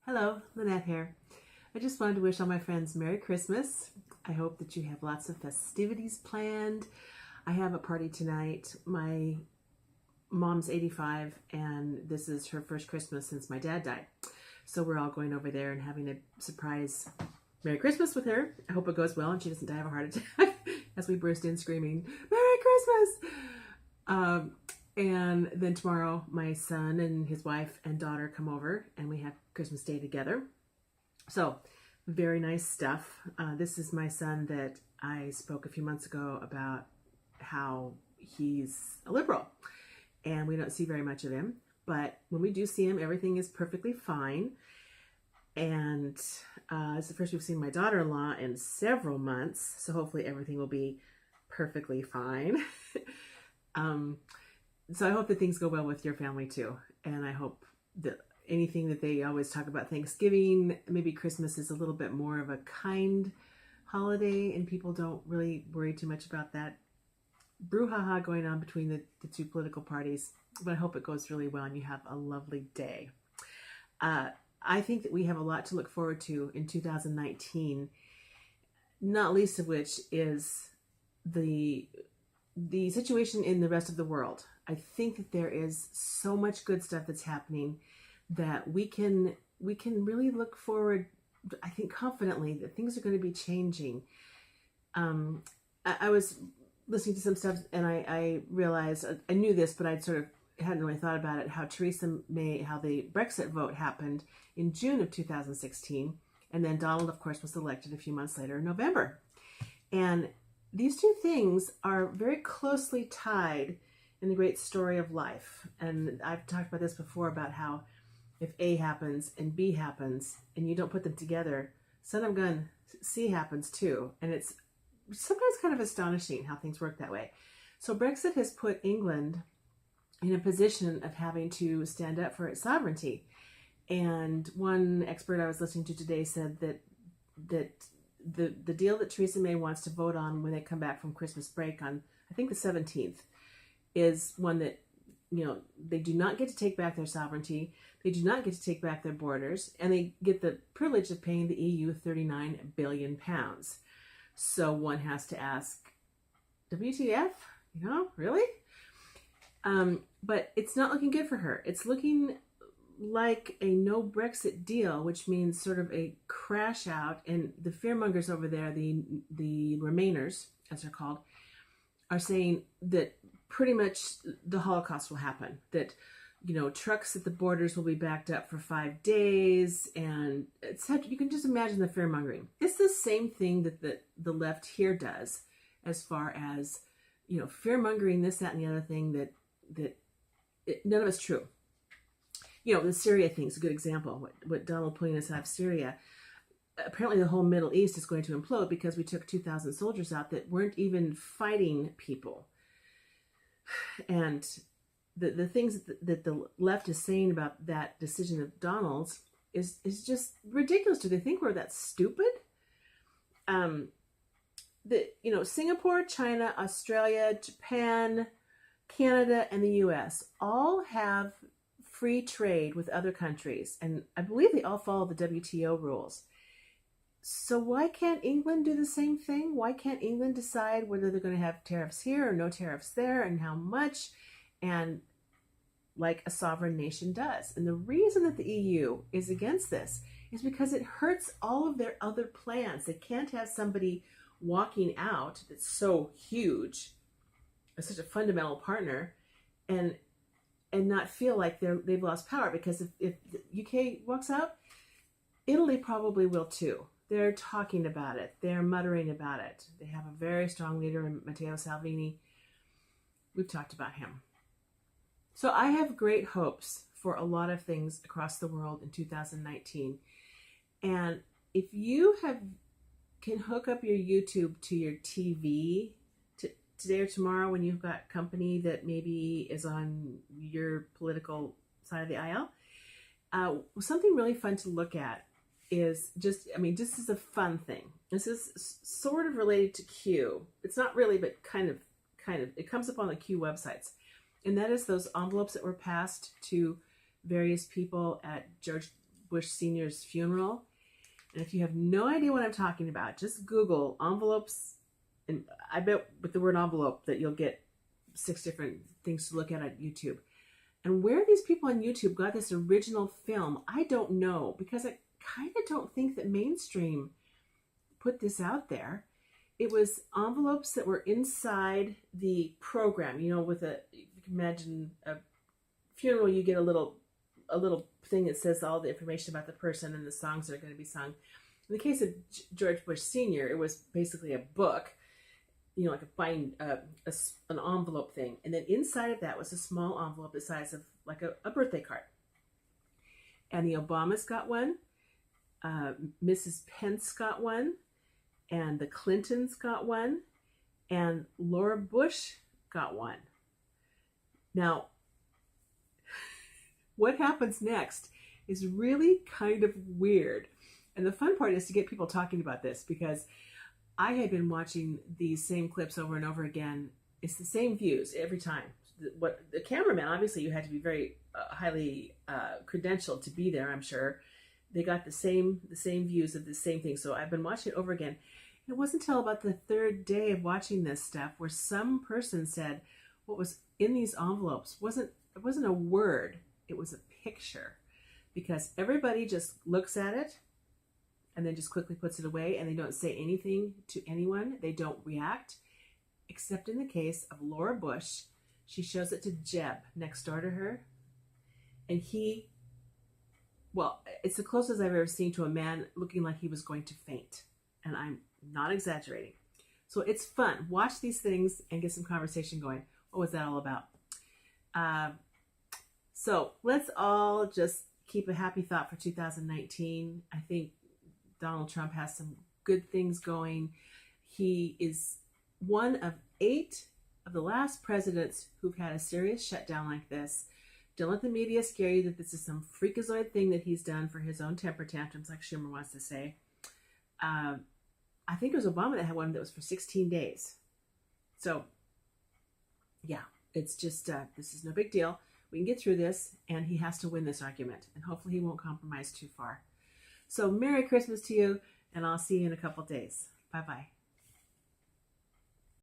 Hello, Lynette here. I just wanted to wish all my friends Merry Christmas. I hope that you have lots of festivities planned. I have a party tonight. My mom's 85 and this is her first Christmas since my dad died. So we're all going over there and having a surprise Merry Christmas with her. I hope it goes well and she doesn't die of a heart attack as we burst in screaming, Merry Christmas! And then tomorrow, my son and his wife and daughter come over and we have Christmas Day together. So, very nice stuff. This is my son that I spoke a few months ago about how he's a liberal and we don't see very much of him. But when we do see him, everything is perfectly fine. And it's the first we've seen my daughter-in-law in several months. So hopefully everything will be perfectly fine. So I hope that things go well with your family too. And I hope that anything that they always talk about Thanksgiving, maybe Christmas is a little bit more of a kind holiday and people don't really worry too much about that brouhaha going on between the two political parties. But I hope it goes really well and you have a lovely day. I think that we have a lot to look forward to in 2019, not least of which is the situation in the rest of the world. I think that there is so much good stuff that's happening that we can really look forward, I think confidently, that things are going to be changing. I was listening to some stuff and I realized, I knew this, but I'd sort of hadn't really thought about it, how Theresa May, how the Brexit vote happened in June of 2016. And then Donald, of course, was elected a few months later in November. And these two things are very closely tied in the great story of life. And I've talked about this before about how if A happens and B happens and you don't put them together, son of a gun, C happens too. And it's sometimes kind of astonishing how things work that way. So Brexit has put England in a position of having to stand up for its sovereignty. And one expert I was listening to today said that the deal that Theresa May wants to vote on when they come back from Christmas break on, I think the 17th, is one that, you know, they do not get to take back their sovereignty, they do not get to take back their borders, and they get the privilege of paying the EU 39 billion pounds. So one has to ask, WTF? You know, really? But it's not looking good for her. It's looking like a no Brexit deal, which means sort of a crash out. And the fearmongers over there, the Remainers, as they're called, are saying that pretty much the Holocaust will happen. That, you know, trucks at the borders will be backed up for 5 days, and you can just imagine the fearmongering. It's the same thing that the left here does, as far as, you know, fearmongering this, that, and the other thing that none of it's true. You know, the Syria thing is a good example. What Donald pulling us out of Syria. Apparently the whole Middle East is going to implode because we took 2,000 soldiers out that weren't even fighting people. And the things that the left is saying about that decision of Donald's is just ridiculous. Do they think we're that stupid? You know, Singapore, China, Australia, Japan, Canada, and the US all have free trade with other countries, and I believe they all follow the WTO rules. So why can't England do the same thing? Why can't England decide whether they're going to have tariffs here or no tariffs there, and how much, and like a sovereign nation does? And the reason that the EU is against this is because it hurts all of their other plans. They can't have somebody walking out that's so huge, as such a fundamental partner, and not feel like they've lost power. Because if the UK walks out, Italy probably will too. They're talking about it. They're muttering about it. They have a very strong leader in Matteo Salvini. We've talked about him. So I have great hopes for a lot of things across the world in 2019. And if you can hook up your YouTube to your TV today or tomorrow, when you've got company that maybe is on your political side of the aisle, something really fun to look at is just as a fun thing. This is sort of related to Q. It's not really, but kind of, it comes up on the Q websites. And that is those envelopes that were passed to various people at George Bush Sr.'s funeral. And if you have no idea what I'm talking about, just Google envelopes. And I bet with the word envelope that you'll get 6 different things to look at YouTube. And where these people on YouTube got this original film, I don't know, because I kind of don't think that mainstream put this out there. It was envelopes that were inside the program, you know, with you can imagine a funeral, you get a little thing that says all the information about the person and the songs that are going to be sung. In the case of George Bush Sr., it was basically a book, you know, like an envelope thing. And then inside of that was a small envelope the size of like a birthday card. And the Obamas got one, Mrs. Pence got one, and the Clintons got one, and Laura Bush got one. Now, what happens next is really kind of weird. And the fun part is to get people talking about this, because I had been watching these same clips over and over again. It's the same views every time. What the cameraman, obviously you had to be very highly credentialed to be there, I'm sure. They got the same views of the same thing. So I've been watching it over again. And it wasn't until about the 3rd day of watching this stuff where some person said what was in these envelopes it wasn't a word, it was a picture. Because everybody just looks at it and then just quickly puts it away, and they don't say anything to anyone. They don't react, except in the case of Laura Bush. She shows it to Jeb next door to her, and it's the closest I've ever seen to a man looking like he was going to faint, and I'm not exaggerating. So it's fun. Watch these things and get some conversation going. What was that all about? So let's all just keep a happy thought for 2019. I think Donald Trump has some good things going. He is one of 8 of the last presidents who've had a serious shutdown like this. Don't let the media scare you that this is some freakazoid thing that he's done for his own temper tantrums, like Schumer wants to say. I think it was Obama that had one that was for 16 days. So, yeah, it's just, this is no big deal. We can get through this, and he has to win this argument, and hopefully he won't compromise too far. So Merry Christmas to you, and I'll see you in a couple days. Bye-bye.